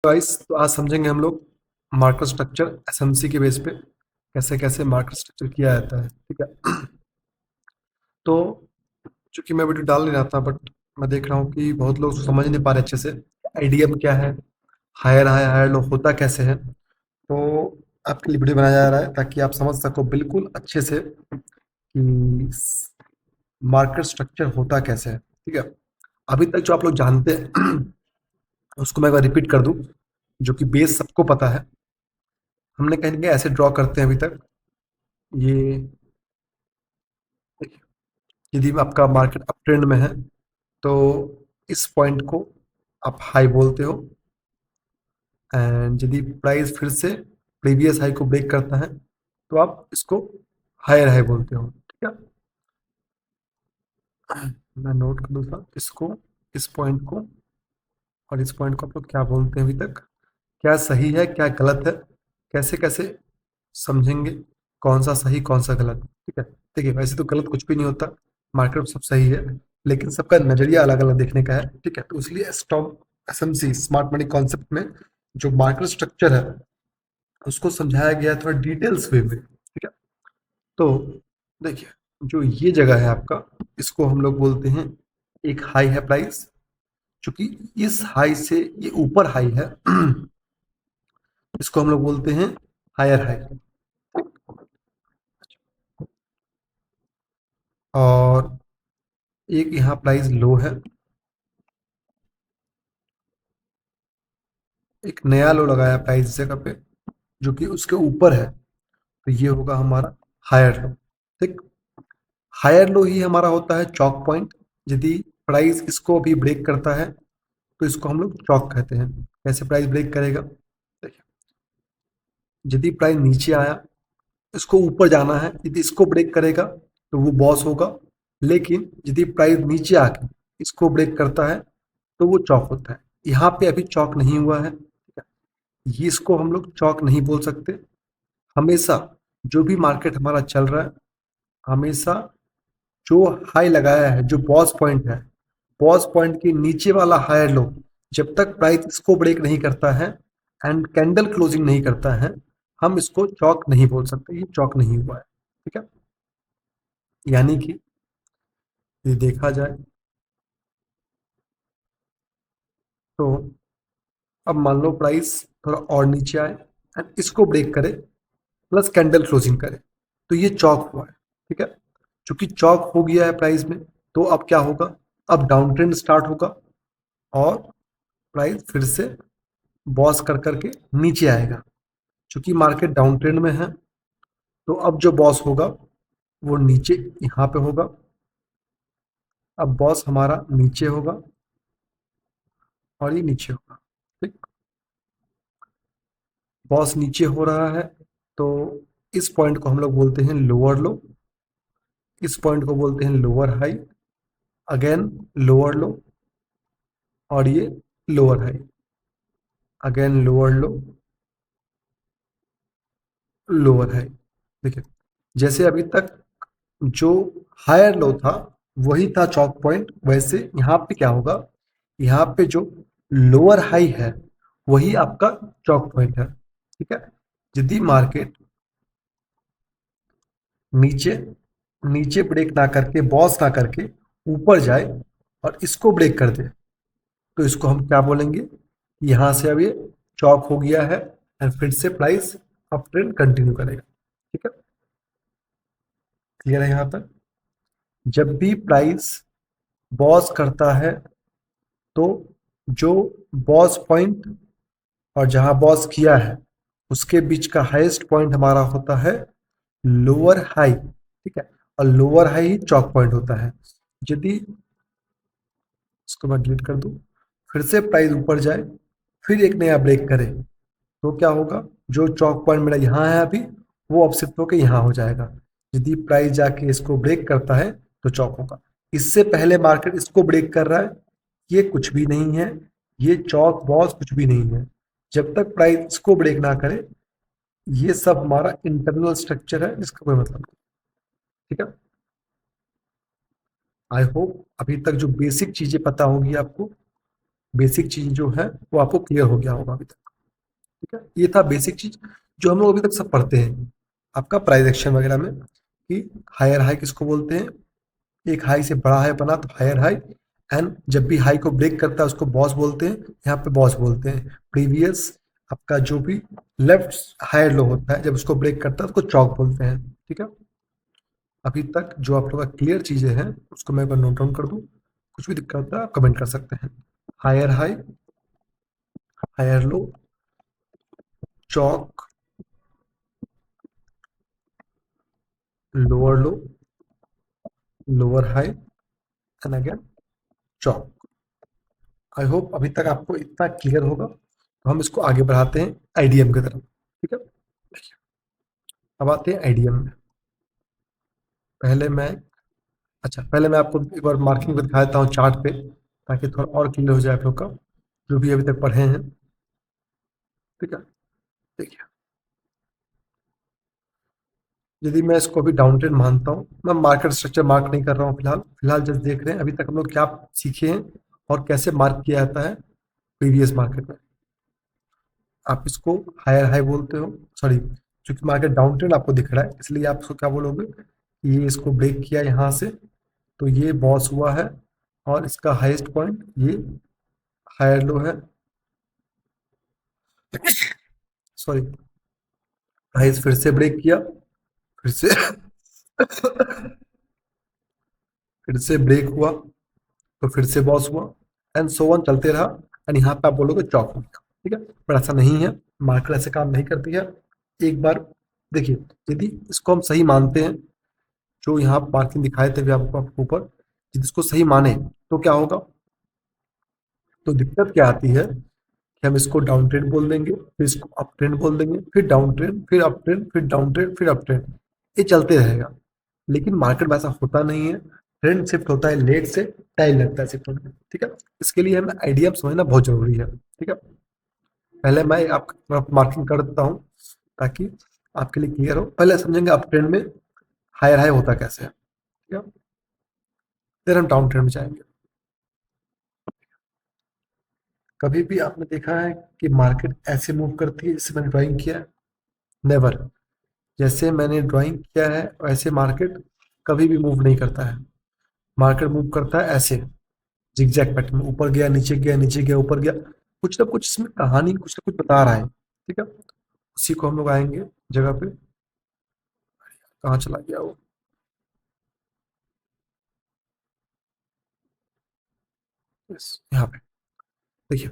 Guys, तो आज समझेंगे हम लोग मार्कर स्ट्रक्चर एसएमसी के बेस पे कैसे कैसे मार्कर स्ट्रक्चर किया जाता है। ठीक है। तो चूंकि मैं वीडियो डाल नहीं रहा था, बट मैं देख रहा हूँ कि बहुत लोग समझ नहीं पा रहे अच्छे से आईडीएम क्या है, हायर हाई हायर लो होता कैसे है। तो आपके लिए वीडियो बनाया जा रहा है ताकि आप समझ सको बिल्कुल अच्छे से कि मार्कर स्ट्रक्चर होता कैसे है। ठीक है। अभी तक जो आप लोग जानते हैं उसको मैं एक बार रिपीट कर दूं, जो कि बेस सबको पता है। हमने कहीं ना कहीं ऐसे ड्रॉ करते हैं अभी तक। ये यदि आपका मार्केट अप ट्रेंड में है तो इस पॉइंट को आप हाई बोलते हो, एंड यदि प्राइस फिर से प्रीवियस हाई को ब्रेक करता है तो आप इसको हायर हाई बोलते हो। ठीक है। मैं नोट कर दूँ इसको, इस पॉइंट को और इस पॉइंट को आप लोग क्या बोलते हैं अभी तक, क्या सही है क्या गलत है, कैसे कैसे समझेंगे कौन सा सही कौन सा गलत। ठीक है। देखिए, वैसे तो गलत कुछ भी नहीं होता, मार्केट में सब सही है, लेकिन सबका नजरिया अलग अलग देखने का है। ठीक है। तो इसलिए stock SMC smart money concept में जो मार्केट स्ट्रक्चर है उसको समझाया गया है थोड़ा डिटेल्स वे में। ठीक है। तो देखिए, जो ये जगह है आपका, इसको हम लोग बोलते हैं एक हाई है प्राइस, क्योंकि इस हाई से ये ऊपर हाई है इसको हम लोग बोलते हैं हायर हाई। और एक यहाँ प्राइस लो है, एक नया लो लगाया प्राइस इस जगह पे जो कि उसके ऊपर है, तो ये होगा हमारा हायर लो। ठीक। हायर लो ही हमारा होता है चौक पॉइंट। यदि प्राइस इसको भी ब्रेक करता है तो इसको हम लोग चौक कहते हैं। कैसे प्राइस ब्रेक करेगा, देखिए, यदि प्राइस नीचे आया, इसको ऊपर जाना है, यदि इसको ब्रेक करेगा तो वो बॉस होगा, लेकिन यदि प्राइस नीचे आके इसको ब्रेक करता है तो वो चौक होता है। यहाँ पे अभी चौक नहीं हुआ है, ठीक है? ये इसको हम लोग चौक नहीं बोल सकते। हमेशा जो भी मार्केट हमारा चल रहा है, हमेशा जो हाई लगाया है, जो बॉस पॉइंट है, बॉस पॉइंट के नीचे वाला हायर लो, जब तक प्राइस इसको ब्रेक नहीं करता है एंड कैंडल क्लोजिंग नहीं करता है, हम इसको चौक नहीं बोल सकते। ये चौक नहीं हुआ है। ठीक है। यानी कि ये देखा जाए तो अब मान लो प्राइस थोड़ा और नीचे आए एंड इसको ब्रेक करे प्लस कैंडल क्लोजिंग करे, तो ये चौक हुआ है। ठीक है। चूंकि चौक हो गया है प्राइस में, तो अब क्या होगा, अब डाउन ट्रेंड स्टार्ट होगा और प्राइस फिर से बॉस कर करके नीचे आएगा। चूंकि मार्केट डाउन ट्रेंड में है, तो अब जो बॉस होगा वो नीचे यहाँ पे होगा। अब बॉस हमारा नीचे होगा और ये नीचे होगा। ठीक। बॉस नीचे हो रहा है तो इस पॉइंट को हम लोग बोलते हैं लोअर लो, इस पॉइंट को बोलते हैं लोअर हाई, अगेन लोअर लो, और ये lower high, again lower low, lower high. देखिए, जैसे अभी तक जो हायर लो था वही था चौक पॉइंट, वैसे यहाँ पे क्या होगा, यहाँ पे जो लोअर हाई है वही आपका चौक पॉइंट है। ठीक है। यदि मार्केट नीचे नीचे ब्रेक ना करके, बॉस ना करके ऊपर जाए और इसको ब्रेक कर दे, तो इसको हम क्या बोलेंगे, यहाँ से अब ये चौक हो गया है एंड फिर से प्राइस अप ट्रेंड कंटिन्यू करेगा। ठीक है। क्लियर है यहाँ तक। जब भी प्राइस बॉस करता है तो जो बॉस पॉइंट और जहां बॉस किया है उसके बीच का हाईएस्ट पॉइंट हमारा होता है लोअर हाई। ठीक है। और लोअर हाई ही चौक पॉइंट होता है। यदि इसको मैं डिलीट कर दूं, फिर से प्राइस ऊपर जाए, फिर एक नया ब्रेक करे, तो क्या होगा, जो चौक पॉइंट मेरा यहाँ है अभी, वो अब शिफ्ट होकर यहाँ हो जाएगा। यदि प्राइस जाके इसको ब्रेक करता है तो चौक होगा। इससे पहले मार्केट इसको ब्रेक कर रहा है, ये कुछ भी नहीं है, ये चौक बॉस कुछ भी नहीं है। जब तक प्राइस इसको ब्रेक ना करे, ये सब हमारा इंटरनल स्ट्रक्चर है, इसका कोई मतलब नहीं। ठीक है। आई होप अभी तक जो बेसिक चीजें पता होगी आपको, बेसिक चीज जो है वो आपको क्लियर हो गया होगा अभी तक। ठीक है, ये था बेसिक चीज जो हम लोग अभी तक सब पढ़ते हैं आपका प्राइस एक्शन वगैरह में, कि हायर हाई किसको बोलते हैं, एक हाई से बड़ा हाई बना तो हायर हाई, एंड जब भी हाई को ब्रेक करता है उसको बॉस बोलते हैं, यहाँ पे बॉस बोलते हैं। प्रीवियस आपका जो भी लेफ्ट हायर लो होता है जब उसको ब्रेक करता है उसको चौक बोलते हैं। ठीक है, अभी तक जो आप लोग का क्लियर चीजें हैं उसको मैं एक बार नोट डाउन कर दूं, कुछ भी दिक्कत होता है आप कमेंट कर सकते हैं। हायर हाई, हायर लो, चौक, lower low, lower high, and again चौक। आई होप अभी तक आपको इतना क्लियर होगा, तो हम इसको आगे बढ़ाते हैं आईडीएम की तरफ। ठीक है, अब आते हैं आईडीएम में। पहले मैं अच्छा पहले मैं आपको एक बार मार्किंग पे दिखा देता हूँ चार्ट पे, ताकि थोड़ा और क्लियर हो जाए आप लोग का जो भी अभी तक पढ़े हैं। ठीक है, देखिए, यदि मैं इसको अभी डाउन ट्रेंड मानता हूँ, मैं मार्केट स्ट्रक्चर मार्क नहीं कर रहा हूँ फिलहाल, जस्ट देख रहे हैं अभी तक हम लोग क्या सीखे हैं और कैसे मार्क किया जाता है प्रीवियस मार्केट में। आप इसको हायर हाई बोलते हो, सॉरी, क्योंकि मार्केट डाउन ट्रेंड आपको दिख रहा है इसलिए आप इसको क्या बोलोगे, ये इसको ब्रेक किया यहाँ से तो ये बॉस हुआ है, और इसका हाईएस्ट पॉइंट ये हायर लो है, सॉरी, हाईएस्ट फिर से ब्रेक किया, फिर से फिर से ब्रेक हुआ तो फिर से बॉस हुआ, एंड सो ऑन चलते रहा, एंड यहाँ पे आप बोलोगे चौक हो गया। ठीक है, पर ऐसा नहीं है, मार्केट ऐसे काम नहीं करती है। एक बार देखिए, यदि इसको हम सही मानते हैं, जो यहाँ मार्किंग दिखाए थे अभी आपको ऊपर, यदि इसको सही माने तो क्या होगा, तो दिक्कत क्या आती है कि हम इसको डाउन ट्रेंड बोल देंगे, फिर इसको अप ट्रेंड बोल देंगे, फिर डाउन ट्रेंड, फिर अप ट्रेंड, फिर डाउन ट्रेंड, फिर अप ट्रेंड, ये चलते रहेगा। लेकिन मार्केट में ऐसा होता नहीं है, ट्रेंड शिफ्ट होता है लेट से, टाइम लगता है शिफ्ट होने में। ठीक है, इसके लिए हमें आइडिया समझना बहुत जरूरी है। ठीक है, पहले मैं आप मार्किंग कर देता हूँ ताकि आपके लिए क्लियर हो, पहले समझेंगे अप ट्रेंड में हायर हाई होता कैसे है। ठीक है, फिर हम डाउन ट्रेंड में जाएंगे। कभी भी आपने देखा है कि मार्केट ऐसे मूव करती है जैसे मैंने ड्राइंग किया है? नेवर। जैसे मैंने ड्राइंग किया है वैसे मार्केट कभी भी मूव नहीं करता है। मार्केट मूव करता है ऐसे, जिगजैग पैटर्न में, ऊपर गया, नीचे गया, नीचे गया, ऊपर गया, कुछ ना कुछ इसमें कहानी कुछ ना कुछ बता रहा है। ठीक है, उसी को हम लोग आएंगे जगह पे, कहाँ चला गया वो, यस यहाँ पे। देखिए,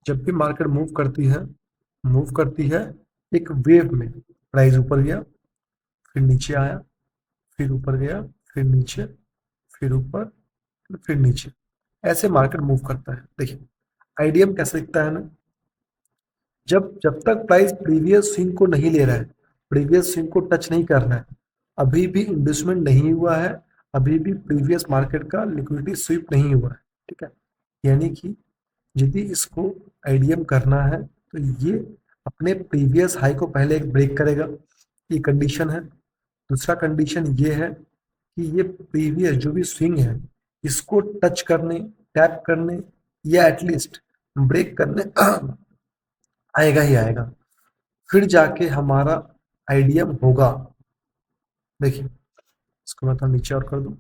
जब भी मार्केट मूव करती है एक वेव में, प्राइस ऊपर गया, फिर नीचे आया, फिर ऊपर गया, फिर नीचे, फिर ऊपर, फिर नीचे, ऐसे मार्केट मूव करता है। देखिए, आईडीएम कैसे दिखता है ना, जब जब तक प्राइस प्रीवियस स्विंग को नहीं ले रहा है, प्रीवियस स्विंग को टच नहीं कर रहा है, अभी भी इंड्यूसमेंट नहीं हुआ है, अभी भी प्रीवियस मार्केट का लिक्विडिटी स्वीप नहीं हुआ है। ठीक है, यानी कि यदि इसको आईडीएम करना है तो ये अपने प्रीवियस हाई को पहले एक ब्रेक करेगा, ये कंडीशन है। दूसरा कंडीशन ये है कि ये प्रीवियस जो भी स्विंग है इसको टच करने, टैप करने, या एटलीस्ट ब्रेक करने आएगा ही आएगा, फिर जाके हमारा आईडीएम होगा। देखिए, इसको मैं थोड़ा नीचे और कर दूं,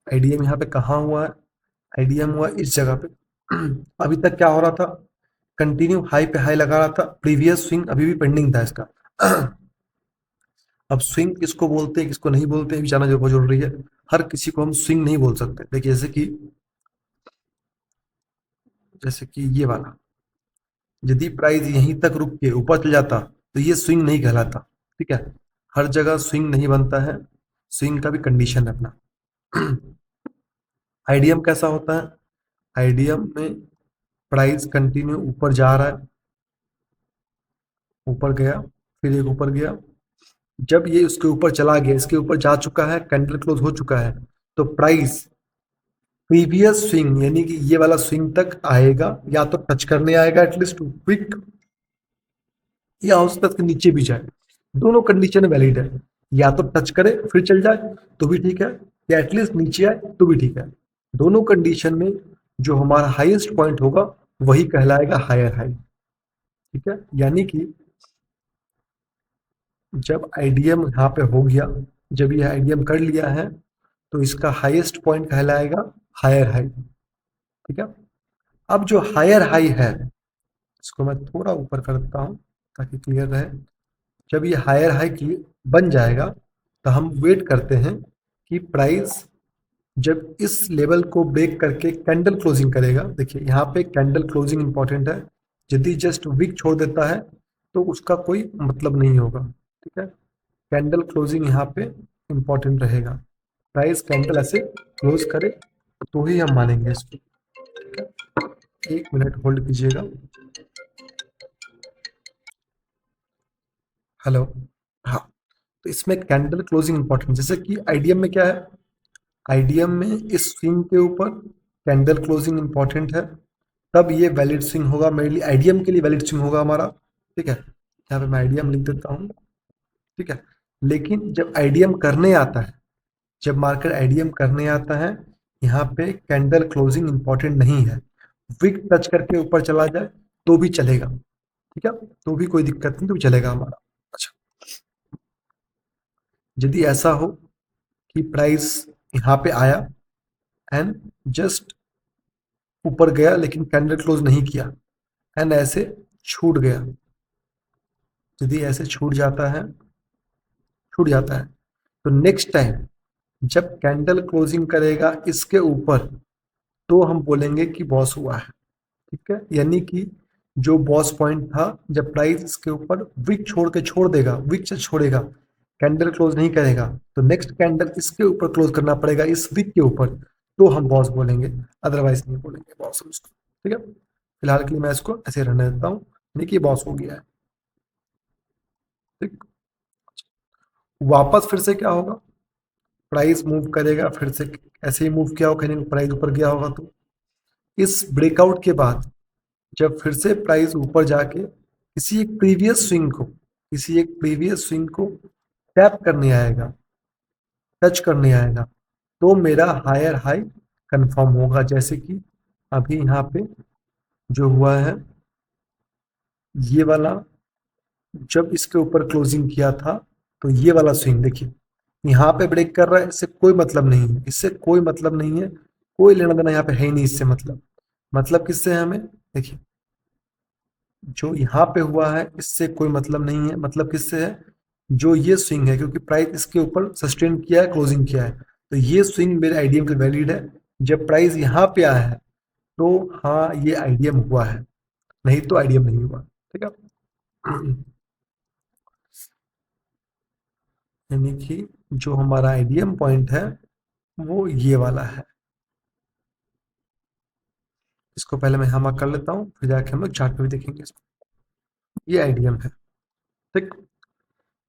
आईडीएम यहाँ पे कहाँ हुआ है, आईडीएम हुआ इस जगह पे। अभी तक क्या हो रहा था, कंटिन्यू हाई पे हाई लगा रहा था, प्रीवियस स्विंग अभी भी पेंडिंग था इसका। अब स्विंग किसको बोलते हैं किसको नहीं बोलते हैं भी जानना बहुत जरूरी है। हर किसी को हम स्विंग नहीं बोल सकते। देखिए, जैसे कि ये वाला, यदि प्राइस यहीं तक रुक के ऊपर चल जाता तो ये स्विंग नहीं कहलाता। ठीक है, हर जगह स्विंग नहीं बनता है, स्विंग का भी कंडीशन है अपना। आईडीएम कैसा होता है, आईडीएम में प्राइस कंटिन्यू ऊपर जा रहा है, ऊपर गया, फिर एक ऊपर गया, जब ये उसके ऊपर चला गया, इसके ऊपर जा चुका है, कैंडल क्लोज हो चुका है, तो प्राइस प्रीवियस स्विंग यानी कि ये वाला स्विंग तक आएगा, या तो टच करने आएगा एटलीस्ट क्विक, या हो सकता है नीचे भी जाए। दोनों कंडीशन वैलिड है, या तो टच करे फिर चल जाए तो भी ठीक है, या एटलीस्ट नीचे आए तो भी ठीक है। दोनों कंडीशन में जो हमारा हाईएस्ट पॉइंट होगा वही कहलाएगा हायर हाई। ठीक है, यानी कि जब आईडीएम यहाँ पे हो गया, जब ये आईडीएम कर लिया है तो इसका हाईएस्ट पॉइंट कहलाएगा हायर हाई। ठीक है, अब जो हायर हाई है इसको मैं थोड़ा ऊपर करता हूँ ताकि क्लियर रहे। जब ये हायर हाई की बन जाएगा तो हम वेट करते हैं कि प्राइस जब इस लेवल को ब्रेक करके कैंडल क्लोजिंग करेगा। देखिए यहाँ पे कैंडल क्लोजिंग इंपॉर्टेंट है, यदि जस्ट विक छोड़ देता है तो उसका कोई मतलब नहीं होगा। ठीक है, कैंडल क्लोजिंग यहाँ पे इंपॉर्टेंट रहेगा, प्राइस कैंडल ऐसे क्लोज करे तो ही हम मानेंगे इसको। ठीक है, 1 मिनट होल्ड कीजिएगा। हेलो, हाँ, तो इसमें कैंडल क्लोजिंग इंपॉर्टेंट, जैसे कि आईडीएम में क्या है, आईडीएम में इस स्विंग के ऊपर कैंडल क्लोजिंग इंपॉर्टेंट है, तब ये वैलिड स्विंग होगा, मेरे लिए आईडीएम के लिए वैलिड स्विंग होगा हमारा। ठीक है, यहाँ पे मैं आईडीएम लिख देता हूँ। ठीक है, लेकिन जब आईडीएम करने आता है, जब मार्केट आईडीएम करने आता है, यहाँ पे कैंडल क्लोजिंग इंपॉर्टेंट नहीं है, विक टच करके ऊपर चला जाए तो भी चलेगा। ठीक है, तो भी कोई दिक्कत नहीं, तो भी चलेगा हमारा। अच्छा, यदि ऐसा हो कि प्राइस यहाँ पे आया एंड जस्ट ऊपर गया लेकिन कैंडल क्लोज नहीं किया एंड ऐसे छूट गया, यदि ऐसे छूट जाता है तो नेक्स्ट टाइम जब कैंडल क्लोजिंग करेगा इसके ऊपर तो हम बोलेंगे कि बॉस हुआ है। ठीक है, यानी कि जो बॉस पॉइंट था, जब प्राइस इसके ऊपर विक छोड़ के छोड़ देगा, विक से छोड़ेगा, कैंडल क्लोज नहीं करेगा, तो नेक्स्ट कैंडल इसके ऊपर क्लोज करना पड़ेगा, इस विक के ऊपर, तो हम बॉस बोलेंगे, अदरवाइज नहीं बोलेंगे बॉस हम इसको। ठीक है, फिलहाल के लिए मैं इसको ऐसे रहने देता हूँ, यानी कि बॉस हो गया है। ठीक, वापस फिर से क्या होगा, प्राइस मूव करेगा फिर से, ऐसे ही मूव किया होगा, कहीं प्राइस ऊपर गया होगा, तो इस ब्रेकआउट के बाद जब फिर से प्राइस ऊपर जाके किसी एक प्रीवियस स्विंग को टैप करने आएगा, टच करने आएगा, तो मेरा हायर हाई कंफर्म होगा। जैसे कि अभी यहाँ पे जो हुआ है, ये वाला जब इसके ऊपर क्लोजिंग किया था तो ये वाला स्विंग देखिए यहाँ पे ब्रेक कर रहा है, इससे कोई मतलब नहीं है, इससे कोई मतलब नहीं है, कोई लेना देना यहाँ पे है ही नहीं इससे। मतलब किससे है हमें, देखिए जो यहाँ पे हुआ है इससे कोई मतलब नहीं है, मतलब किससे है, जो ये स्विंग है, क्योंकि प्राइस इसके ऊपर सस्टेन किया है, क्लोजिंग किया है, तो ये स्विंग मेरे आईडीएम के वैलिड है। जब प्राइस यहाँ पे आया है तो हाँ ये आईडीएम हुआ है, नहीं तो आईडीएम नहीं हुआ। ठीक है, यानी कि जो हमारा आईडीएम पॉइंट है वो ये वाला है। इसको पहले मैं यहाँ कर लेता हूँ, फिर जाके हम लोग चार्ट पे भी देखेंगे इसको। ये आईडीएम है। ठीक,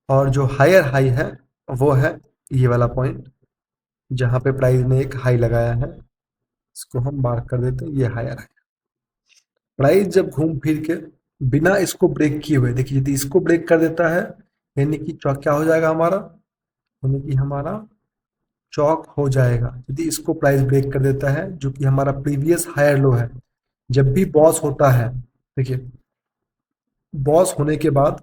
और जो हायर हाई है वो है ये वाला पॉइंट, जहाँ पे प्राइस ने एक हाई लगाया है, इसको हम मार्क कर देते हैं, ये हायर है। प्राइस जब घूम फिर के बिना इसको ब्रेक किए हुए, देखिए यदि इसको ब्रेक कर देता है यानी कि चौक क्या हो जाएगा हमारा, यानी कि हमारा चौक हो जाएगा। यदि इसको प्राइस ब्रेक कर देता है जो कि हमारा प्रीवियस हायर लो है, जब भी बॉस होता है, देखिए बॉस होने के बाद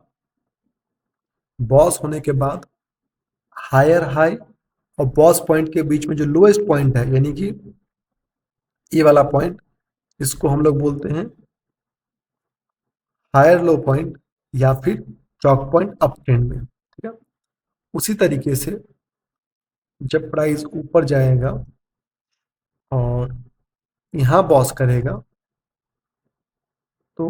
बॉस होने के बाद हायर हाई और बॉस पॉइंट के बीच में जो लोएस्ट पॉइंट है, यानी कि ये वाला पॉइंट, इसको हम लोग बोलते हैं हायर लो पॉइंट या फिर चौक पॉइंट अप ट्रेंड में। ठीक है, उसी तरीके से जब प्राइस ऊपर जाएगा और यहाँ बॉस करेगा तो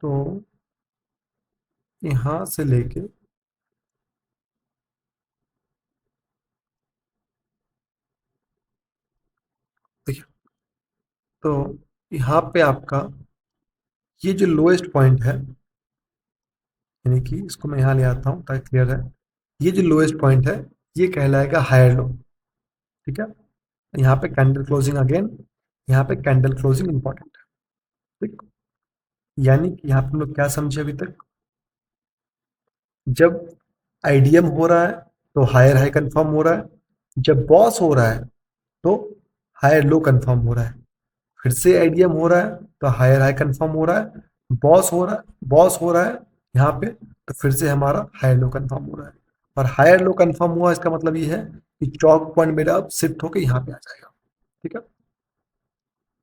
तो यहाँ से लेके देखिए, तो यहाँ पे आपका ये जो लोएस्ट पॉइंट है, यानी कि इसको मैं यहाँ ले आता हूँ ताकि क्लियर है, ये जो लोएस्ट पॉइंट है ये कहलाएगा हायर लो। ठीक है, यहाँ पे कैंडल क्लोजिंग अगेन, यहाँ पे कैंडल क्लोजिंग इंपॉर्टेंट है। ठीक। यानी कि यहाँ पे हम लोग क्या समझे अभी तक, जब आईडीएम हो रहा है तो हायर हाई कंफर्म हो रहा है, जब बॉस हो रहा है तो हायर लो कंफर्म हो रहा है, फिर से आईडीएम हो रहा है तो हायर हाई कंफर्म हो रहा है, बॉस हो रहा है यहाँ पे तो फिर से हमारा हायर लो कंफर्म हो रहा है। और हायर लो कंफर्म हुआ इसका मतलब ये है कि चौक पॉइंट मेरा अब शिफ्ट होकर यहाँ पे आ जाएगा। ठीक है,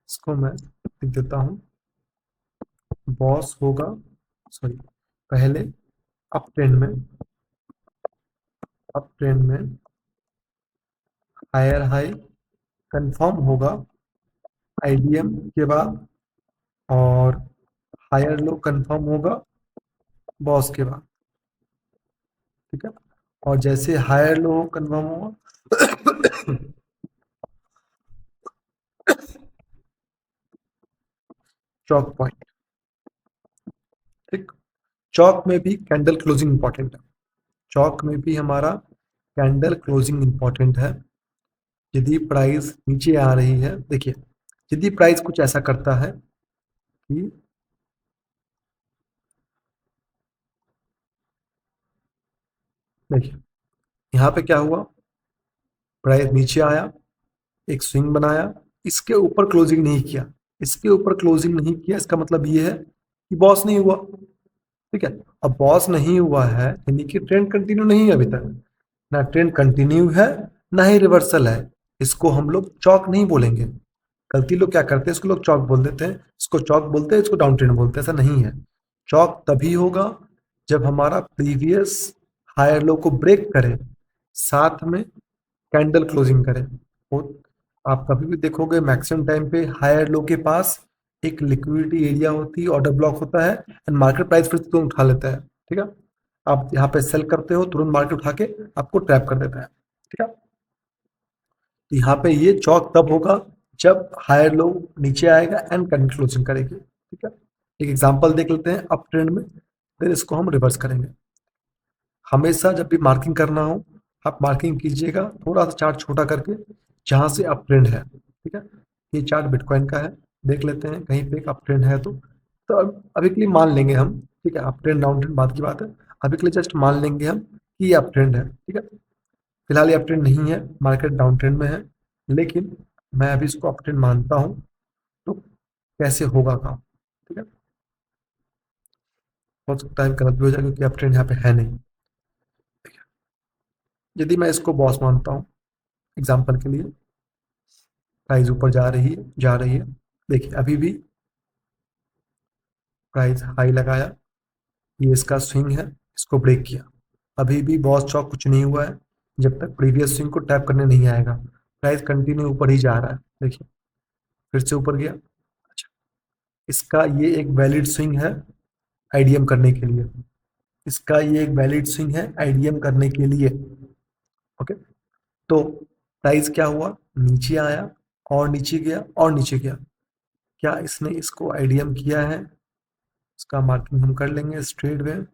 इसको मैं लिख देता हूँ, बॉस होगा, सॉरी, पहले अप ट्रेंड में, हायर हाई कंफर्म होगा आईडीएम के बाद, और हायर लो कंफर्म होगा बॉस के बाद। ठीक है, और जैसे हायर लो कंफर्म होगा चौक पॉइंट। ठीक, चौक में भी कैंडल क्लोजिंग इंपॉर्टेंट है, चौक में भी हमारा कैंडल क्लोजिंग इंपॉर्टेंट है। यदि प्राइस नीचे आ रही है, देखिए, यदि प्राइस कुछ ऐसा करता है कि देखिए यहाँ पे क्या हुआ, प्राइस नीचे आया, एक स्विंग बनाया, इसके ऊपर क्लोजिंग नहीं किया, इसके ऊपर क्लोजिंग नहीं किया, इसका मतलब ये है कि बॉस नहीं हुआ। ठीक है, अब बॉस नहीं हुआ है यानी कि ट्रेंड कंटिन्यू नहीं है अभी तक, ना ट्रेंड कंटिन्यू है ना ही रिवर्सल है, इसको हम लोग चौक नहीं बोलेंगे। गलती लोग क्या करते हैं, इसको लोग चौक बोल देते हैं, इसको चौक बोलते हैं, इसको डाउन ट्रेंड बोलते हैं, ऐसा नहीं है। चौक तभी होगा जब हमारा प्रीवियस हायर लो को ब्रेक करे, साथ में कैंडल क्लोजिंग करे। और आप कभी भी देखोगे मैक्सिमम टाइम पे हायर लो के पास एक लिक्विडिटी एरिया होती है, ऑर्डर ब्लॉक होता है, एंड मार्केट प्राइस फिर से तुरंत उठा लेता है। ठीक है, आप यहाँ पे सेल करते हो, तुरंत मार्केट उठा के आपको ट्रैप कर देता है। ठीक है, तो यहाँ पे ये चौक तब होगा जब हायर लो नीचे आएगा एंड कैंडल क्लोजिंग करेगी। ठीक है, एक एग्जांपल देख लेते हैं अप ट्रेंड में, फिर इसको हम रिवर्स करेंगे। हमेशा जब भी मार्किंग करना हो, आप मार्किंग कीजिएगा थोड़ा सा चार्ट छोटा करके, जहां से अप ट्रेंड है। ठीक है, ये चार्ट बिटकॉइन का है, देख लेते हैं कहीं पे एक अप ट्रेंड है तो अभी के लिए मान लेंगे हम। ठीक है, अप ट्रेंड डाउन ट्रेंड बाद की बात है, अभी के लिए जस्ट मान लेंगे हम कि ये अप ट्रेंड है। ठीक है, फिलहाल ये अप ट्रेंड नहीं है, मार्केट डाउन ट्रेंड में है, लेकिन मैं अभी इसको अप ट्रेंड मानता हूँ। तो कैसे होगा काम, ठीक है, हो सकता है गलत भी हो जाए क्योंकि अप ट्रेंड यहाँ पे है नहीं। यदि मैं इसको बॉस मानता हूँ एग्जाम्पल के लिए, प्राइस ऊपर जा रही है, देखिए अभी भी प्राइस हाई लगाया, ये इसका स्विंग है, इसको ब्रेक किया, अभी भी बॉस चौक कुछ नहीं हुआ है जब तक प्रीवियस स्विंग को टैप करने नहीं आएगा। प्राइस कंटिन्यू ऊपर ही जा रहा है, देखिए फिर से ऊपर गया। अच्छा, इसका ये एक वैलिड स्विंग है आईडीएम करने के लिए, इसका ये एक वैलिड स्विंग है आईडीएम करने के लिए। ओके, तो प्राइस क्या हुआ, नीचे आया और नीचे गया और नीचे गया, क्या इसने इसको आईडीएम किया है, इसका मार्किंग हम कर लेंगे स्ट्रेट में,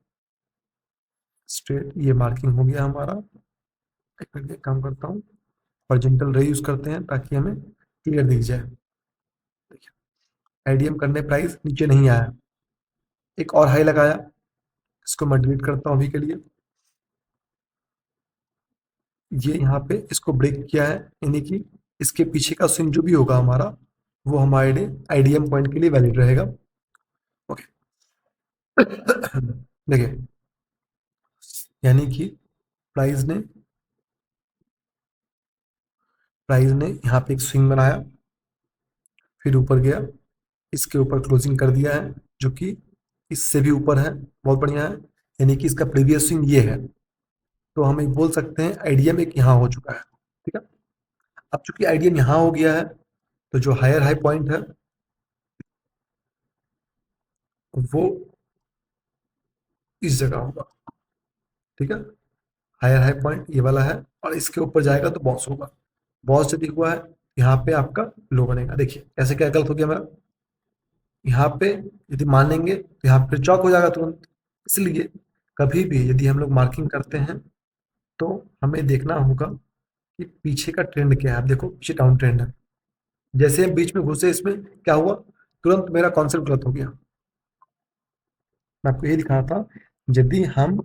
स्ट्रेट ये मार्किंग हो गया हमारा। एक मिनट एक काम करता हूँ, हॉरिजॉन्टल रे यूज करते हैं ताकि हमें क्लियर दिख जाए। देखिए आईडीएम करने प्राइस नीचे नहीं आया, एक और हाई लगाया, इसको मैं डिलीट करता हूँ अभी के लिए। ये यहाँ पे इसको ब्रेक किया है, यानी कि इसके पीछे का स्विंग जो भी होगा हमारा, वो हमारे लिए आईडीएम पॉइंट के लिए वैलिड रहेगा। ओके देखिए, यानी कि प्राइस ने यहाँ पे एक स्विंग बनाया, फिर ऊपर गया, इसके ऊपर क्लोजिंग कर दिया है जो कि इससे भी ऊपर है, बहुत बढ़िया है, यानी कि इसका प्रीवियस स्विंग ये है, तो हम एक बोल सकते हैं आईडीएम एक यहाँ हो चुका है। ठीक है, अब चूंकि आईडीएम यहाँ हो गया है तो जो हायर हाई पॉइंट है वो इस जगह होगा। ठीक है, हायर हाई पॉइंट ये वाला है, और इसके ऊपर जाएगा तो बॉस होगा, बॉस यदि हुआ है यहाँ पे आपका लो बनेगा। देखिए ऐसे क्या गलत हो गया मेरा, यहाँ पे यदि मानेंगे तो यहाँ पे चौक हो जाएगा तुरंत। इसलिए कभी भी यदि हम लोग मार्किंग करते हैं तो हमें देखना होगा कि पीछे का ट्रेंड क्या है। आप देखो पीछे डाउन ट्रेंड है, जैसे हम बीच में घुसे इसमें क्या हुआ, तुरंत मेरा कॉन्सेप्ट गलत हो गया। मैं आपको ये दिखा था, यदि हम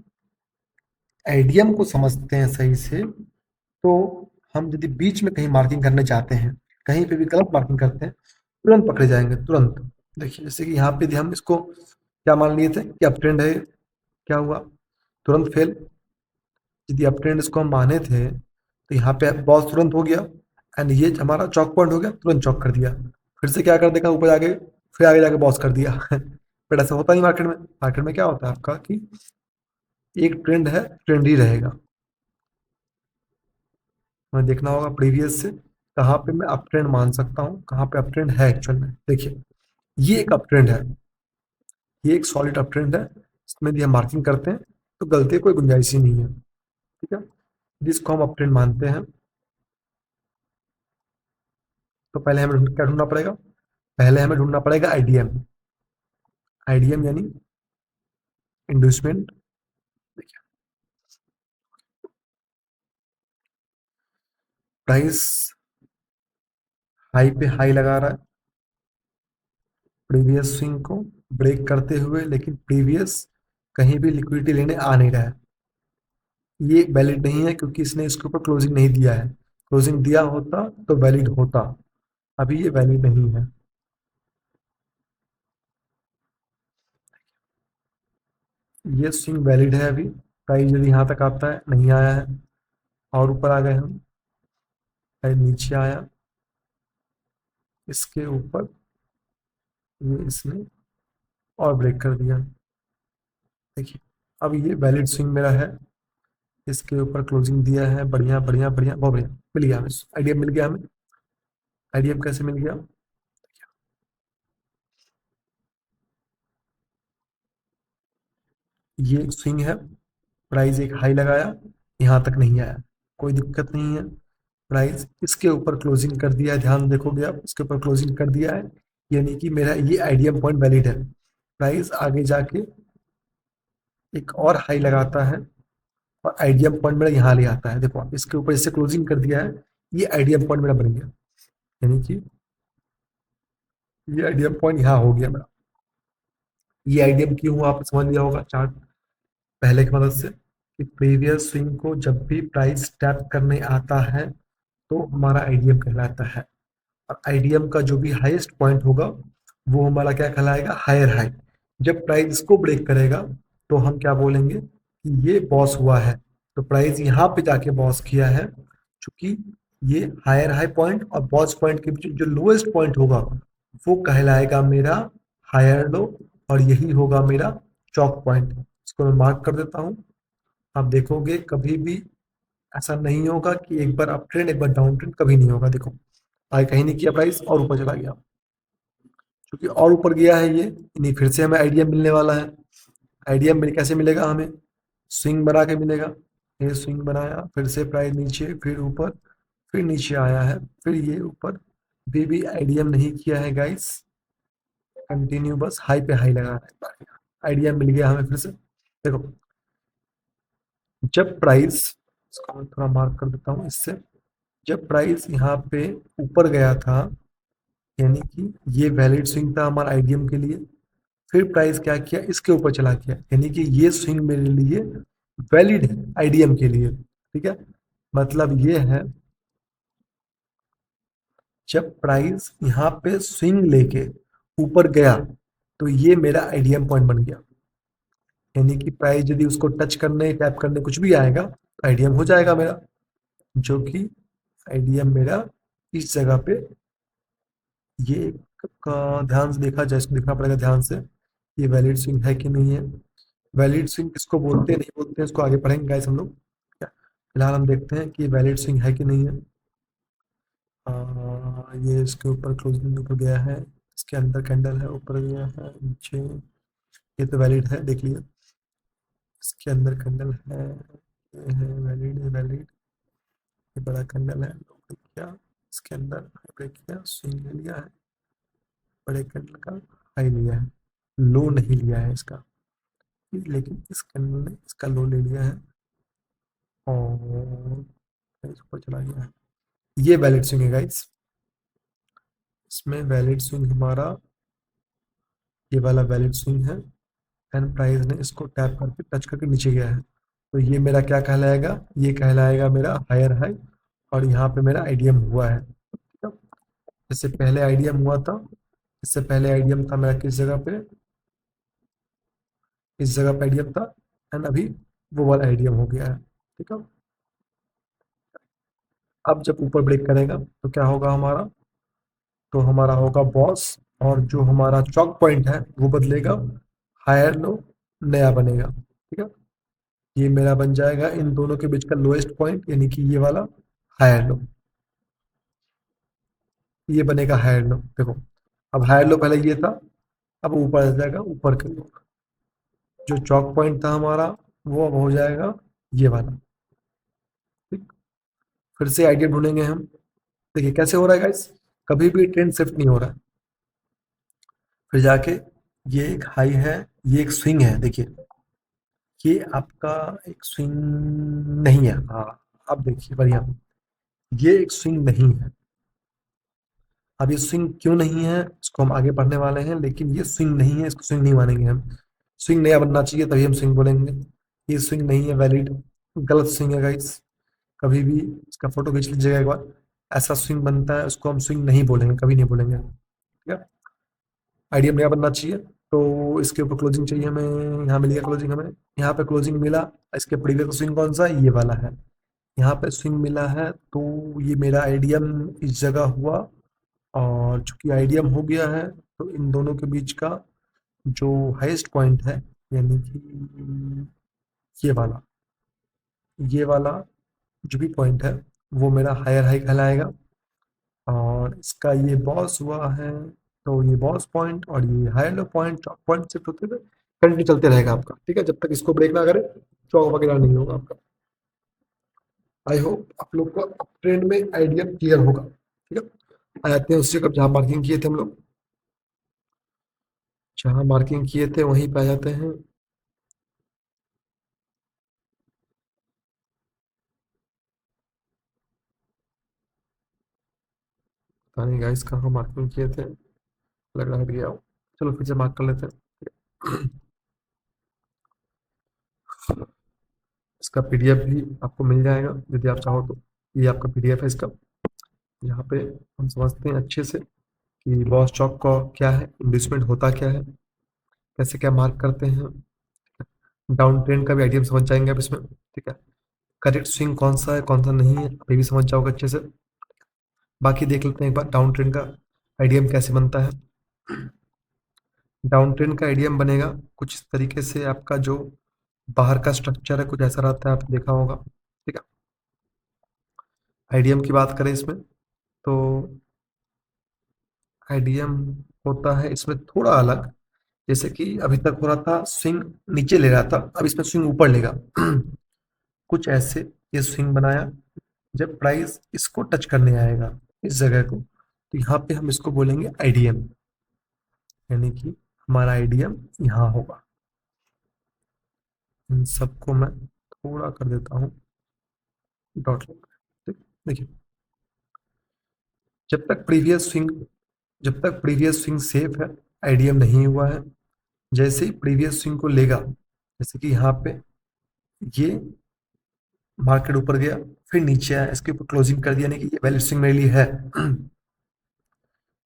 आइडियम को समझते हैं सही से, तो हम यदि बीच में कहीं मार्किंग करने जाते हैं, कहीं पे भी गलत मार्किंग करते हैं, तुरंत पकड़े जाएंगे, तुरंत। देखिए जैसे कि यहाँ पे यदि हम इसको क्या मान लिए थे कि अप ट्रेंड है, क्या हुआ, तुरंत फेल। यदि अप ट्रेंड इसको हम माने थे, तो यहाँ पे बॉस तुरंत हो गया, एंड ये हमारा चौक पॉइंट हो गया, तुरंत चौक कर दिया। फिर से क्या कर देगा, ऊपर आगे, फिर आगे जाके बॉस कर दिया। बट ऐसा होता नहीं मार्केट में। मार्केट में क्या होता है आपका कि एक ट्रेंड है, ट्रेंड ही रहेगा। हमें देखना होगा प्रीवियस से कहाँ पे मैं अप ट्रेंड मान सकता हूँ, कहाँ पे अप ट्रेंड है एक्चुअल में। देखिए ये एक अप ट्रेंड है, ये एक सॉलिड अप ट्रेंड है, इसमें यदि हम मार्किंग करते हैं तो गलती कोई गुंजाइश ही नहीं है। ठीक है, जिसको हम अप ट्रेंड मानते हैं, तो पहले हमें क्या ढूंढना पड़ेगा, पहले हमें ढूंढना पड़ेगा आईडीएम। आईडीएम यानी इंड्यूसमेंट। देखिए प्राइस हाई पे हाई लगा रहा है प्रीवियस स्विंग को ब्रेक करते हुए, लेकिन प्रीवियस कहीं भी लिक्विडिटी लेने आ नहीं रहा है। ये वैलिड नहीं है क्योंकि इसने इसके ऊपर क्लोजिंग नहीं दिया है। क्लोजिंग दिया होता तो वैलिड होता, अभी ये वैलिड नहीं है। ये स्विंग वैलिड है अभी। प्राइस यदि यहाँ तक आता है, नहीं आया है, और ऊपर आ गए हम, प्राइस नीचे आया, इसके ऊपर ये इसने और ब्रेक कर दिया। देखिए अब ये वैलिड स्विंग मेरा है, इसके ऊपर क्लोजिंग दिया है, बढ़िया बढ़िया बढ़िया, बहुत बढ़िया, मिल गया हमें आइडिया, मिल गया हमें। आइडिया कैसे मिल गया, ये स्विंग है, प्राइस एक हाई लगाया, यहाँ तक नहीं आया, कोई दिक्कत नहीं है। प्राइस इसके ऊपर क्लोजिंग कर दिया है, ध्यान देखोगे आप, इसके ऊपर क्लोजिंग कर दिया है, यानी कि मेरा ये आइडियम पॉइंट वैलिड है। प्राइस आगे जाके एक और हाई लगाता है, और आइडियम पॉइंट मेरा यहाँ ले आता है। देखो आप, इसके ऊपर इससे क्लोजिंग कर दिया है, ये आइडियम पॉइंट मेरा बन गया, यानी कि ये आइडियम पॉइंट यहाँ हो गया मेरा। ये आइडियम क्यों हुआ आपने समझ लिया होगा चार्ट पहले की मदद से, कि प्रीवियस स्विंग को जब भी प्राइस टैप करने आता है तो हमारा आइडियम कहलाता है, और आईडीएम का जो भी हाईएस्ट पॉइंट होगा वो हमारा क्या कहलाएगा, हायर हाई। जब प्राइस इसको ब्रेक करेगा तो हम क्या बोलेंगे कि ये बॉस हुआ है। तो प्राइस यहाँ पे जाके बॉस किया है, क्योंकि ये हायर हाई पॉइंट और बॉस पॉइंट के बीच जो लोएस्ट पॉइंट होगा वो कहलाएगा मेरा हायर लो, और यही होगा मेरा चौक पॉइंट। इसको मैं मार्क कर देता हूँ। आप देखोगे कभी भी ऐसा नहीं होगा कि एक बार अप ट्रेंड एक बार डाउन ट्रेंड, कभी नहीं होगा। देखो आगे कहीं नहीं किया प्राइस, और ऊपर चला गया, क्योंकि और ऊपर गया है ये, नहीं फिर से हमें आइडिया मिलने वाला है। आइडिया मिल कैसे मिलेगा हमें, स्विंग बना के मिलेगा। ये स्विंग बनाया, फिर से प्राइस नीचे, फिर ऊपर, फिर नीचे आया है, फिर ये ऊपर, भी आइडिया नहीं किया है गाइस, कंटिन्यू बस हाई पे हाई लगा रहा है। आइडिया मिल गया हमें फिर से। देखो जब प्राइस, इसको मैं थोड़ा मार्क कर देता हूँ इससे, जब प्राइस यहाँ पे ऊपर गया था, यानी कि ये वैलिड स्विंग था हमारा आईडीएम के लिए। फिर प्राइस क्या किया, इसके ऊपर चला गया, यानी कि ये स्विंग मेरे लिए वैलिड है आईडीएम के लिए। ठीक है, मतलब ये है, जब प्राइस यहाँ पे स्विंग लेके ऊपर गया तो ये मेरा आईडीएम पॉइंट बन गया, यानी कि प्राइस यदि उसको टच करने टैप करने कुछ भी आएगा तो आईडीएम हो जाएगा मेरा, जो कि आईडीएम मेरा इस जगह पे, ये का ध्यान से देखा जाए, इसको देखना पड़ेगा ध्यान से, ये वैलिड स्विंग है कि नहीं है। वैलिड स्विंग किसको बोलते हैं, नहीं बोलते हैं, इसको आगे पढ़ेंगे गाइस हम लोग। फिलहाल हम देखते हैं कि वैलिड स्विंग है कि नहीं है। ये इसके ऊपर क्लोजिंग ऊपर गया है, इसके अंदर कैंडल है, ऊपर गया है, नीचे, ये तो वैलिड है, देख लिया, इसके अंदर कैंडल है, ये है वैलिड, है वैलिड, ये बड़ा कैंडल है, ब्रेक किया, इसके अंदर ब्रेक किया, स्विंग ले लिया है, बड़े कैंडल का हाई लिया है, लो नहीं लिया है इसका, लेकिन इस कैंडल ने इसका लो ले लिया है, और इस ऊपर चला गया है। ये वैलिड स्विंग है गाइस, इसमें वैलिड स्विंग हमारा ये वाला वैलिड स्विंग है एंड प्राइस ने इसको टैप करके टच करके नीचे गया है, तो ये मेरा क्या कहलाएगा, ये कहलाएगा मेरा हायर हाई, और यहाँ पे मेरा आईडीएम हुआ है, ठीक है। इससे पहले आईडीएम हुआ था, इससे पहले आईडीएम था मेरा किस जगह पे, इस जगह पे आईडीएम था, एंड अभी वो वाला आईडीएम हो गया है, ठीक है। अब जब ऊपर ब्रेक करेगा तो क्या होगा हमारा, तो हमारा होगा बॉस, और जो हमारा चॉक पॉइंट है वो बदलेगा, हायर लो नया बनेगा, ठीक है। ये मेरा बन जाएगा इन दोनों के बीच का लोएस्ट पॉइंट, यानी कि ये वाला हायर लो, ये बनेगा हायर लो, देखो। अब हायर लो पहले ये था, अब ऊपर आ जाएगा ऊपर के लो, जो चॉक पॉइंट था हमारा वो अब हो जाएगा ये वाला, ठीक। फिर से आइडिया ढूंढेंगे हम, देखिए कैसे हो रहा है गाइस, कभी भी ट्रेंड शिफ्ट नहीं हो रहा है। फिर जाके ये एक हाई है, ये एक स्विंग है, देखिए ये आपका एक स्विंग नहीं है, हाँ। अब देखिए बढ़िया, ये एक स्विंग नहीं है। अब ये स्विंग क्यों नहीं है इसको हम आगे पढ़ने वाले हैं, लेकिन ये स्विंग नहीं है, इसको स्विंग नहीं मानेंगे हम। स्विंग नया बनना चाहिए तभी हम स्विंग बोलेंगे। ये स्विंग नहीं है, वैलिड गलत स्विंग है गाइस। कभी भी इसका फोटो खींच लीजिएगा एक बार, ऐसा स्विंग बनता है उसको हम स्विंग नहीं बोलेंगे, कभी नहीं बोलेंगे, ठीक है। आइडिया नया बनना चाहिए, तो इसके ऊपर क्लोजिंग चाहिए हमें, यहाँ मिल गया क्लोजिंग हमें, यहाँ पे क्लोजिंग मिला। इसके प्रीवियस स्विंग कौन सा है, ये वाला है, यहाँ पे स्विंग मिला है, तो ये मेरा आइडियम इस जगह हुआ। और चूंकि आइडियम हो गया है तो इन दोनों के बीच का जो हाईएस्ट पॉइंट है, यानी कि ये वाला जो भी पॉइंट है वो मेरा हायर हाई कहलाएगा, और इसका ये बॉस हुआ है, तो ये बॉस पॉइंट और ये हायर लो पॉइंट, चौक पॉइंट शिफ्ट होते हुए कंटिन्यू चलते रहेगा आपका, ठीक है, जब तक इसको ब्रेक ना करे चौक वगैरह नहीं होगा आपका। आई होप आप लोग को ट्रेंड में आइडिया क्लियर होगा, ठीक है। आ जाते हैं उस जगह जहाँ मार्किंग किए थे हम लोग, जहाँ मार्किंग किए थे वहीं पे आ जाते हैं। पता नहीं गाइस कहाँ मार्किंग किए थे, लग रहा है हट गया हो। चलो फिर से मार्क कर लेते हैं। इसका पीडीएफ भी आपको मिल जाएगा यदि आप चाहो तो, ये आपका पीडीएफ है इसका। यहाँ पे हम समझते हैं अच्छे से कि बॉस चौक का क्या है, इंड्यूसमेंट होता क्या है, कैसे क्या मार्क करते हैं, डाउन ट्रेंड का भी आइडिया समझ जाएंगे आप इसमें, ठीक है। करेक्ट स्विंग कौन सा है कौन सा नहीं है अभी भी समझ जाओगे अच्छे से। बाकी देख लेते हैं एक बार डाउन ट्रेंड का आइडियम कैसे बनता है। डाउन ट्रेंड का आइडियम बनेगा कुछ इस तरीके से, आपका जो बाहर का स्ट्रक्चर है कुछ ऐसा रहता है, आपने देखा होगा, ठीक है। आइडियम की बात करें इसमें, तो आइडियम होता है इसमें थोड़ा अलग, जैसे कि अभी तक हो रहा था स्विंग नीचे ले रहा था, अब इसमें स्विंग ऊपर लेगा। कुछ ऐसे ये स्विंग बनाया, जब प्राइस इसको टच करने आएगा इस जगह को, तो यहाँ पे हम इसको बोलेंगे आईडीएम, यानी कि हमारा आईडीएम यहाँ होगा। इन सबको मैं थोड़ा कर देता हूँ डॉट, ठीक। देखिए जब तक प्रीवियस स्विंग जब तक प्रीवियस स्विंग सेफ है, आईडीएम नहीं हुआ है। जैसे ही प्रीवियस स्विंग को लेगा, जैसे कि यहाँ पे ये मार्केट ऊपर गया फिर नीचे आया, इसके ऊपर क्लोजिंग कर दिया, नहीं कि ये वैलिड स्विंग मेरे लिए है।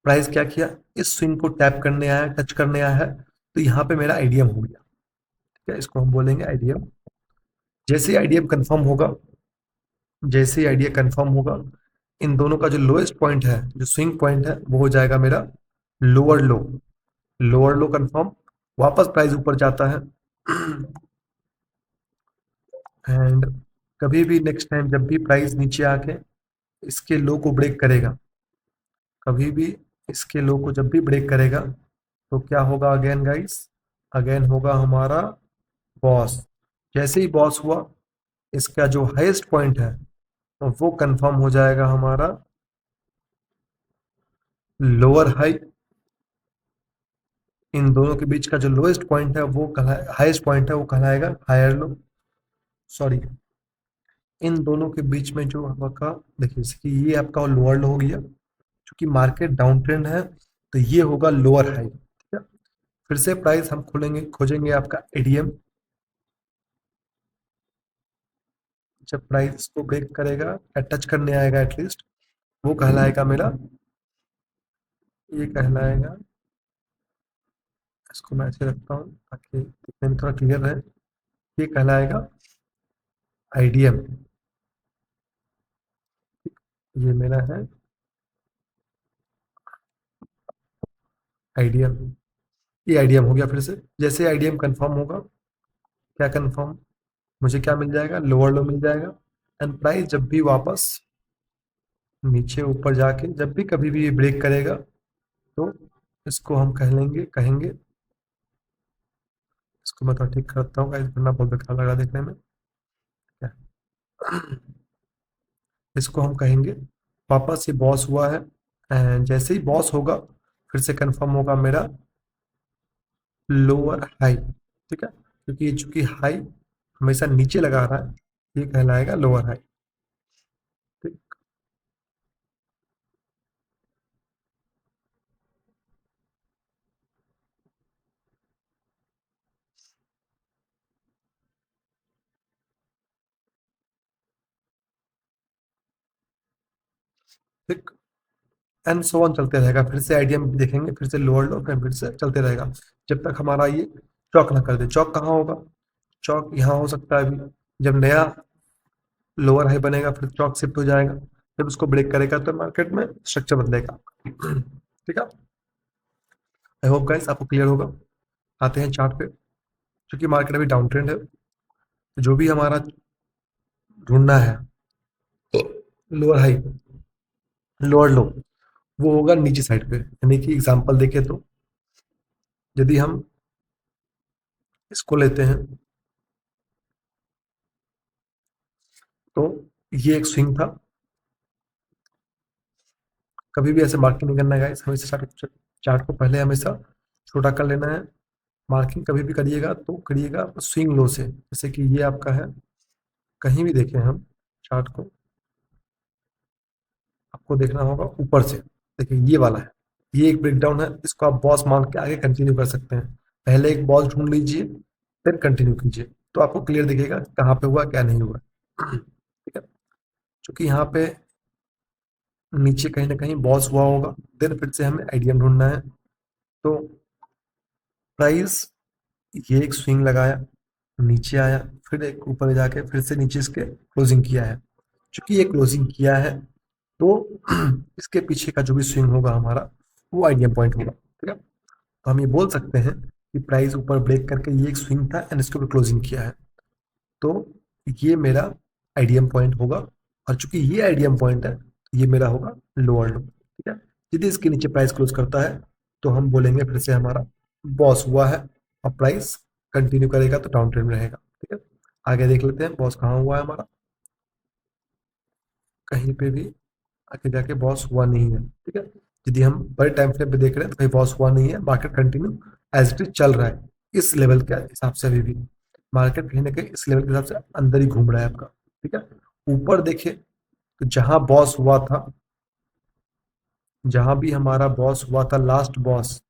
प्राइस क्या किया, इस स्विंग को टैप करने आया, टच करने आया है, तो यहाँ पे मेरा आईडीएम हो गया, ठीक है। इसको हम बोलेंगे आईडीएम। जैसे ही आईडीएम कंफर्म होगा, जैसे ही आईडीएम कंफर्म होगा, इन दोनों का जो लोएस्ट पॉइंट है, जो स्विंग पॉइंट है, वो हो जाएगा मेरा लोअर लो। लोअर लो कंफर्म, वापस प्राइस ऊपर जाता है। एंड कभी भी नेक्स्ट टाइम जब भी प्राइस नीचे आके इसके लो को ब्रेक करेगा, कभी भी इसके लो को जब भी ब्रेक करेगा, तो क्या होगा अगेन गाइस, अगेन होगा हमारा बॉस। जैसे ही बॉस हुआ, इसका जो हाईएस्ट पॉइंट है वो कंफर्म हो जाएगा हमारा लोअर हाई। इन दोनों के बीच का जो लोएस्ट पॉइंट है वो हाईएस्ट पॉइंट है वो कहलाएगा हायर लो, सॉरी। इन दोनों के बीच में जो आपका, देखिए जैसे कि ये आपका लोअर लो हो गया, क्योंकि मार्केट डाउन ट्रेंड है, तो ये होगा लोअर हाई, ठीक है। फिर से प्राइस हम खोजेंगे आपका एडीएम। जब प्राइस इसको ब्रेक करेगा या टच करने आएगा एटलीस्ट, वो कहलाएगा मेरा, ये कहलाएगा, इसको मैं ऐसे रखता हूँ ताकि दिखने में थोड़ा क्लियर रहे, ये कहलाएगा आईडीएम। ये मेरा है आईडीएम। ये आईडीएम हो गया। फिर से जैसे आईडीएम कंफर्म होगा, क्या कंफर्म, मुझे क्या मिल जाएगा, लोअर लो मिल जाएगा। एंड प्राइस जब भी वापस नीचे ऊपर जाके जब भी कभी भी ये ब्रेक करेगा, तो इसको हम कहेंगे, इसको मैं थोड़ा ठीक करता हूँ गाइस, वरना बहुत बेकार लग रहा देखने में। क्या, इसको हम कहेंगे वापस ये बॉस हुआ है। एंड जैसे ही बॉस होगा, फिर से कंफर्म होगा मेरा लोअर हाई। ठीक है, क्योंकि ये चूंकि हाई हमेशा नीचे लगा रहा है, ये कहलाएगा लोअर हाई। ठीक, ठीक। एंड सो ऑन चलते रहेगा। फिर से आईडीएम देखेंगे, फिर से लोअर लो, फिर से चलते रहेगा जब तक हमारा ये चौक ना कर दे। चौक कहाँ होगा, चौक यहाँ हो सकता है अभी, जब नया लोअर हाई बनेगा फिर चौक शिफ्ट हो जाएगा। जब उसको ब्रेक करेगा तो मार्केट में स्ट्रक्चर बदलेगा। ठीक है, आई होप गाइस आपको क्लियर होगा। आते हैं चार्ट पे। क्योंकि मार्केट अभी डाउन ट्रेंड है, तो जो भी हमारा ढूंढना है लोअर हाई, लोअर लो, वो होगा नीचे साइड पे। यानी कि एग्जांपल देखें तो यदि हम इसको लेते हैं, तो ये एक स्विंग था। कभी भी ऐसे मार्किंग नहीं करना है गाइस, हमेशा चार्ट को पहले हमेशा छोटा कर लेना है। मार्किंग कभी भी करिएगा तो करिएगा स्विंग लो से। जैसे कि ये आपका है, कहीं भी देखें हम चार्ट को, आपको देखना होगा ऊपर से। देखिए ये वाला है, ये एक ब्रेकडाउन है, इसको आप बॉस मान के आगे कंटिन्यू कर सकते हैं। पहले एक बॉस ढूंढ लीजिए, फिर कंटिन्यू कीजिए, तो आपको क्लियर दिखेगा कहाँ पे हुआ क्या नहीं हुआ। ठीक है, क्योंकि यहाँ पे नीचे कहीं ना कहीं बॉस हुआ होगा, देन फिर से हमें आइडियम ढूंढना है। तो प्राइस, ये एक स्विंग लगाया, नीचे आया, फिर एक ऊपर जाके फिर से नीचे इसके क्लोजिंग किया है। चूंकि ये क्लोजिंग किया है, तो इसके पीछे का जो भी स्विंग होगा हमारा, वो आइडियम पॉइंट होगा। ठीक है, तो हम ये बोल सकते हैं कि प्राइस ऊपर ब्रेक करके ये एक स्विंग था एंड इसके ऊपर क्लोजिंग किया है, तो ये मेरा आइडियम पॉइंट होगा। और चूंकि ये आइडियम पॉइंट है, तो ये मेरा होगा लोअर लो। ठीक है, यदि इसके नीचे प्राइस क्लोज करता है, तो हम बोलेंगे फिर से हमारा बॉस हुआ है, और प्राइस कंटिन्यू करेगा तो डाउन ट्रेंड में रहेगा। ठीक है, आगे देख लेते हैं बॉस कहाँ हुआ है हमारा। कहीं पे भी आगे जाके बॉस हुआ नहीं है। ठीक है, यदि हम बड़े टाइम फ्रेम पे देख रहे हैं तो कहीं बॉस हुआ नहीं है, market continue as it is चल रहा है इस लेवल के हिसाब से। अभी भी मार्केट कहीं ना कहीं इस लेवल के हिसाब से अंदर ही घूम रहा है आपका। ठीक है, ऊपर देखिए तो जहां बॉस हुआ था, जहां भी हमारा बॉस हुआ था लास्ट बॉस,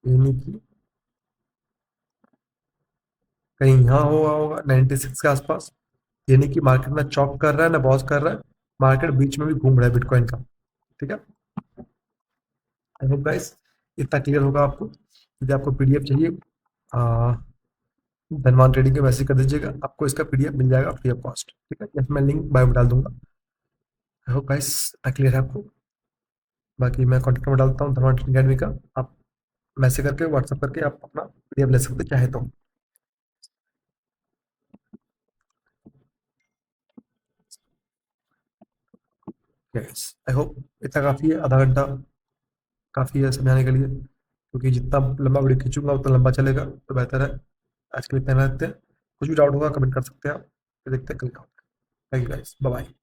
यानी कि कहीं यहाँ हुआ होगा 96 के आसपास। यानी कि मार्केट में चॉप कर रहा है ना बॉस कर रहा है, मार्केट बीच में भी घूम रहा है बिटकॉइन का। ठीक है, आई होप गाइस इतना क्लियर होगा आपको। यदि आपको पीडीएफ चाहिए, धनवान ट्रेडिंग के मैसेज कर दीजिएगा, आपको इसका पीडीएफ मिल जाएगा फ्री ऑफ कॉस्ट। ठीक है, या फिर मैं लिंक बायो में डाल दूंगा। आई होप गाइस इतना क्लियर है आपको। बाकी मैं कॉन्टेक्ट में डालता हूँ धनवान ट्रेडिंग अकेडमी का, आप मैसेज करके व्हाट्सअप करके आप अपना पीडीएफ ले सकते चाहे तो। यस, आई होप इतना काफ़ी है, आधा घंटा काफ़ी है समझाने के लिए, क्योंकि जितना लंबा वीडियो खींचूंगा उतना लंबा चलेगा, तो बेहतर है आज के लिए इतना रहते हैं। कुछ भी डाउट होगा कमेंट कर सकते हैं आप, फिर देखते हैं कल का। Thank you guys, bye bye.